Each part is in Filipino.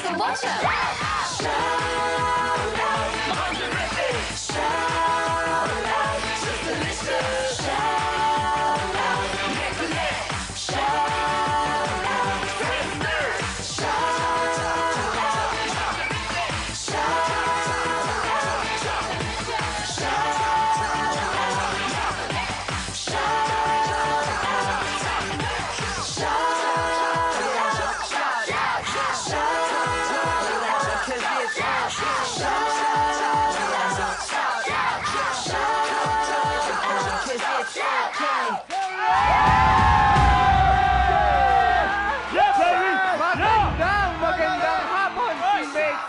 So watch out! Magandang hapon, teammates!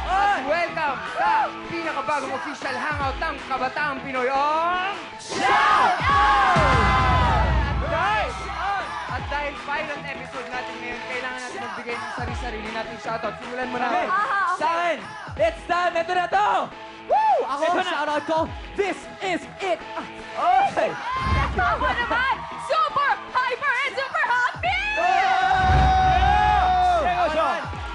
At welcome sa pinakabagong official hangout ng Kabataang Pinoy ang Shout Out! At dahil pilot episode natin ngayon, kailangan natin magbigay ng sarili-sarili natin shoutout. Simulan mo na. Okay. Sa akin, it's time. Ito na to! Woo! Ako, shoutout ko, this is it! Okay! Ako naman, super hyper and super happy!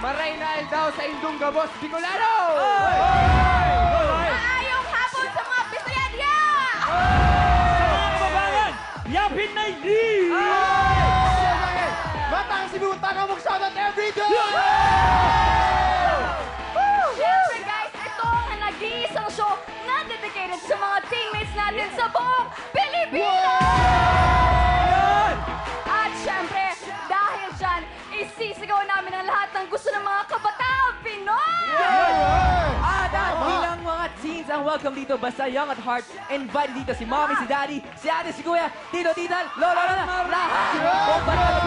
Maraynal daw sa Indong Gabos, Bicolano! Maayong hapon sa mga Bisayadya! Sa mga kababayan, yapin na hindi! Batang sinuta ka mag-shoutout everyday! Siyempre guys, ito ang nag-iisang show na dedicated sa mga teammates natin sa buong Pilipinas! At siyempre, dahil dyan, isisigaw namin ang lahat ng gusto ng mga kabataang Pinoy! At bilang mga teens ang welcome dito, basta young at heart, invited dito si mommy, si daddy, si ate, si kuya, tito, tita, lolo, lahat!